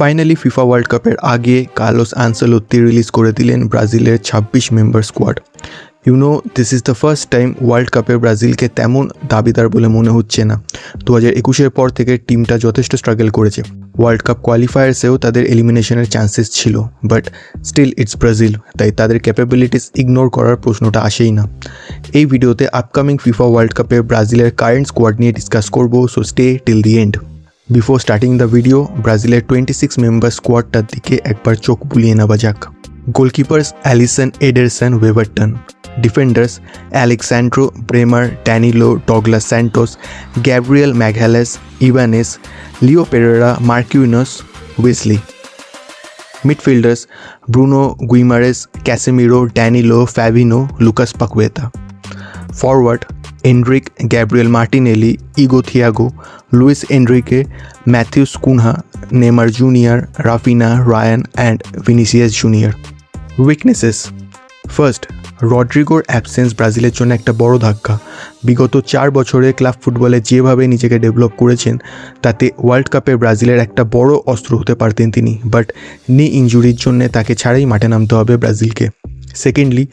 Finally FIFA world কাপের আগে Carlos Ancelotti release করে দিলেন ব্রাজিলের 26 member squad. This is the first time world কাপে ব্রাজিলকে তেমন দাবিদার বলে মনে হচ্ছে না। 2021-এর পর থেকে টিমটা যথেষ্ট স্ট্রাগল করেছে। ওয়ার্ল্ড কাপ কোয়ালিফায়ার্সেও তাদের এলিমিনেশনের চান্সেস ছিল, বাট স্টিল ইটস ব্রাজিল, তাই তাদের ক্যাপাবিলিটিস ইগনোর করার প্রশ্নটা আসেই না। এই ভিডিওতে আপকামিং ফিফা ওয়ার্ল্ড কাপে ব্রাজিলের কারেন্ট স্কোয়াড নিয়ে ডিসকাস করবো, so stay till the end. Before starting the video, ব্রাজিলের 26 মেম্বার স্কোয়াডটার দিকে একবার চোখ বুলিয়ে নেওয়া যাক। Goalkeepers Alisson, Ederson, Weverton. Defenders Alexsandro, Bremer, Danilo, Douglas Santos, Gabriel Magalhaes, Ibanez, Leo Pereira, Marquinhos, Wesley. Midfielders Bruno Guimaraes, Casemiro, Danilo, Fabinho, Lucas Paqueta. Forward Endrick, Gabriel Martinelli, Igor Thiago, Luiz Henrique, Matheus Cunha, Neymar Junior, Raphinha, Rayan and Vinicius Junior. Weaknesses: first, রড্রিগোর absence ব্রাজিলের জন্য একটা বড় ধাক্কা। বিগত 4 বছরে club ফুটবলে যেভাবে নিজেকে ডেভেলপ করেছেন, তাতে ওয়ার্ল্ড কাপে ব্রাজিলের একটা বড় অস্ত্র হতে পারতেন তিনি, বাট নি ইঞ্জুরির জন্য তাকে ছাড়াই মাঠে নামতে হবে ব্রাজিলকে। সেকেন্ডলি,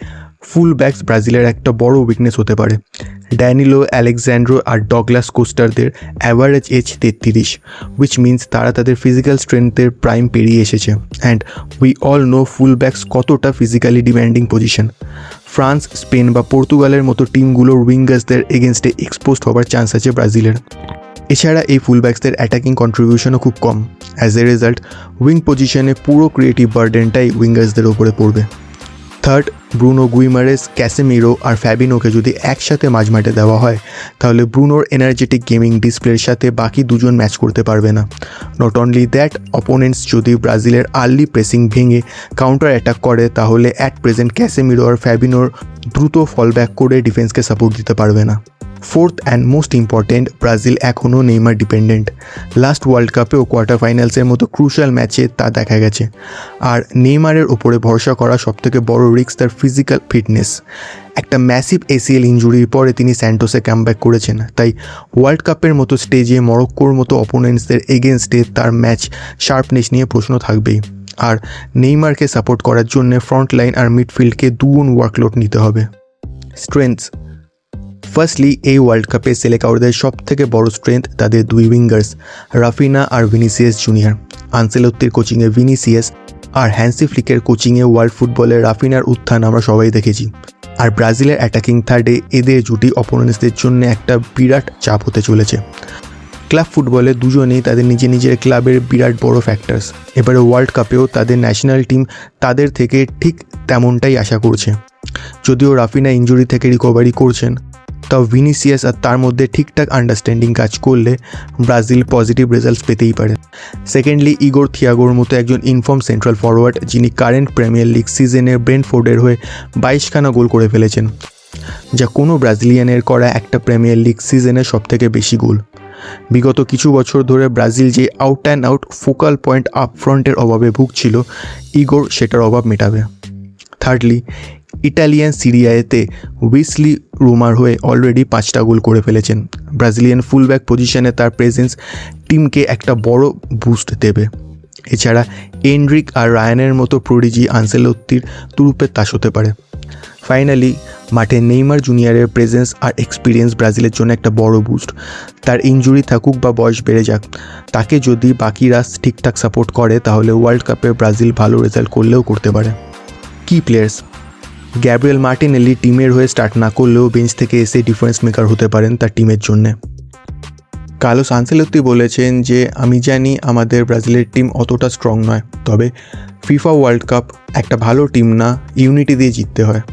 ফুল ব্যাকস ব্রাজিলের একটা বড় উইকনেস হতে পারে। ড্যানিলো, অ্যালেক্সান্ড্রো আর ডগলাস কোস্টারদের অ্যাভারেজ এজ 33, উইচ মিনস তারা তাদের ফিজিক্যাল স্ট্রেংথের প্রাইম পেরিয়ে এসেছে। And we all know full backs কতটা physically demanding position. France, Spain বা পর্তুগালের মতো টিমগুলোর উইঙ্গার্সদের এগেনস্টে এক্সপোজড হওয়ার চান্স আছে ব্রাজিলের। এছাড়া এই ফুলব্যাকসদের অ্যাটাকিং কন্ট্রিবিউশনও খুব কম। অ্যাজ এ রেজাল্ট উইং পজিশনে পুরো ক্রিয়েটিভ বার্ডেনটাই উইঙ্গার্সদের ওপরে পড়বে। থার্ড, ব্রুনো গুইমারেস, ক্যাসেমিরো আর ফ্যাবিনোকে যদি একসাথে মাঝমাঠে দেওয়া হয়, তাহলে ব্রুনোর এনার্জেটিক গেমিং ডিসপ্লের সাথে বাকি দুজন ম্যাচ করতে পারবে না। নট অনলি দ্যাট, অপোনেন্টস যদি ব্রাজিলের আর্লি প্রেসিং ভেঙে কাউন্টার অ্যাটাক করে, তাহলে অ্যাট প্রেজেন্ট ক্যাসেমিরো আর ফ্যাবিনোর দ্রুত ফল ব্যাক করে ডিফেন্সকে সাপোর্ট দিতে পারবে না। Fourth and most important, Brazil এখনও নেইমার ডিপেন্ডেন্ট। লাস্ট ওয়ার্ল্ড কাপেও কোয়ার্টার ফাইনালসের মতো ক্রুশাল ম্যাচে তা দেখা গেছে। আর নেইমারের ওপরে ভরসা করা সবথেকে বড় রিস্ক তার ফিজিক্যাল ফিটনেস। একটা ম্যাসিভ এসিএল ইঞ্জুরির পরে তিনি স্যান্টোসে কামব্যাক করেছেন, তাই ওয়ার্ল্ড কাপের মতো স্টেজে মরক্কোর মতো অপোনেন্টসদের এগেনস্টে তার ম্যাচ শার্পনেস নিয়ে প্রশ্ন থাকবেই। আর নেইমারকে সাপোর্ট করার জন্য ফ্রন্ট লাইন আর মিডফিল্ডকে দুগুণ ওয়ার্কলোড নিতে হবে। স্ট্রেংথস: ফার্স্টলি, এই ওয়ার্ল্ড কাপে সেলেকাউরদের সব থেকে বড় স্ট্রেংথ তাদের দুই উইঙ্গার্স, রাফিনা আর ভিনিসিয়াস জুনিয়র। আনচেলোত্তির কোচিংয়ে ভিনিসিয়াস আর হ্যান্সি ফ্লিকের কোচিংয়ে ওয়ার্ল্ড ফুটবলে রাফিনার উত্থান আমরা সবাই দেখেছি। আর ব্রাজিলের অ্যাটাকিং থার্ডে এদের জুটি অপোনেন্টসদের জন্য একটা বিরাট চাপ হতে চলেছে। ক্লাব ফুটবলে দুজনেই তাদের নিজের ক্লাবের বিরাট বড় ফ্যাক্টরস। এবারে ওয়ার্ল্ড কাপেও তাদের ন্যাশনাল টিম তাদের থেকে ঠিক তেমনটাই আশা করছে। যদিও রাফিনা ইঞ্জুরি থেকে রিকভারি করছেন, তাও ভিনিসিয়াস আর তার মধ্যে ঠিকঠাক আন্ডারস্ট্যান্ডিং কাজ করলে ব্রাজিল পজিটিভ রেজাল্টস পেতেই পারে। সেকেন্ডলি, ইগোর থিয়াগোর মতো একজন ইনফর্ম সেন্ট্রাল ফরওয়ার্ড, যিনি কারেন্ট প্রিমিয়ার লিগ সিজনে ব্রেন্টফোর্ডের হয়ে 22খানা গোল করে ফেলেছেন, যা কোনো ব্রাজিলিয়ানের করা একটা প্রিমিয়ার লিগ সিজনে সবথেকে বেশি গোল। বিগত কিছু বছর ধরে ব্রাজিল যে out and out focal point আপফ্রন্টের অভাবে ভুগছিল, ইগোর সেটার অভাব মেটাবে। থার্ডলি, ইটালিয়ান সিরিয়াতে ওয়েসলি রোমার হয়ে অলরেডি 5টা গোল করে ফেলেছেন। ব্রাজিলিয়ান ফুলব্যাক পজিশনে তার প্রেজেন্স টিমকে একটা বড় বুস্ট দেবে। এছাড়া এন্ড্রিক আর রায়ানের মতো প্রোডিজি আনচেলোত্তির তুরুপের তাস হতে পারে। ফাইনালি, মাঠে নেইমার জুনিয়রের প্রেজেন্স আর এক্সপিরিয়েন্স ব্রাজিলের জন্য একটা বড় বুস্ট। তার ইঞ্জুরি থাকুক বা বয়স বেড়ে যাক, তাকে যদি বাকিরা ঠিকঠাক সাপোর্ট করে, তাহলে ওয়ার্ল্ড কাপে ব্রাজিল ভালো রেজাল্ট করলেও করতে পারে। কি প্লেয়ার্স: গ্যাব্রিয়েল মার্টিনেলি টিমের হয়ে স্টার্ট না করলেও বেঞ্চ থেকে এসে ডিফারেন্স মেকার হতে পারেন তার টিমের জন্যে। কার্লোস আনচেলোত্তি বলেছেন যে, আমি জানি আমাদের ব্রাজিলের টিম অতটা স্ট্রং নয়, তবে ফিফা ওয়ার্ল্ড কাপ একটা ভালো টিম না, ইউনিটি দিয়ে জিততে হয়।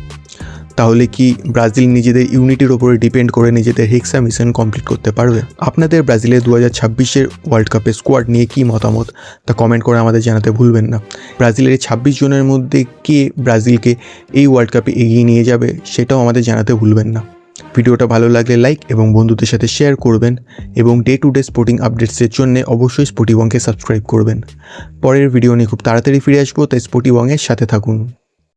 তাহলে কি ব্রাজিল নিজেদের ইউনিটির ওপরে ডিপেন্ড করে নিজেদের হেক্সা মিশন কমপ্লিট করতে পারবে? আপনাদের ব্রাজিলের 2026-এর ওয়ার্ল্ড কাপের স্কোয়াড নিয়ে কী মতামত, তা কমেন্ট করে আমাদের জানাতে ভুলবেন না। ব্রাজিলের এই 26 জনের মধ্যে কে ব্রাজিলকে এই ওয়ার্ল্ড কাপে এগিয়ে নিয়ে যাবে, সেটাও আমাদের জানাতে ভুলবেন না। ভিডিওটা ভালো লাগলে লাইক এবং বন্ধুদের সাথে শেয়ার করবেন, এবং ডে টু ডে স্পোর্টিং আপডেটসের জন্য অবশ্যই স্পোর্টিবংকে সাবস্ক্রাইব করবেন। পরের ভিডিও নিয়ে খুব তাড়াতাড়ি ফিরে আসবো, তাই স্পোর্টিবংয়ের সাথে থাকুন।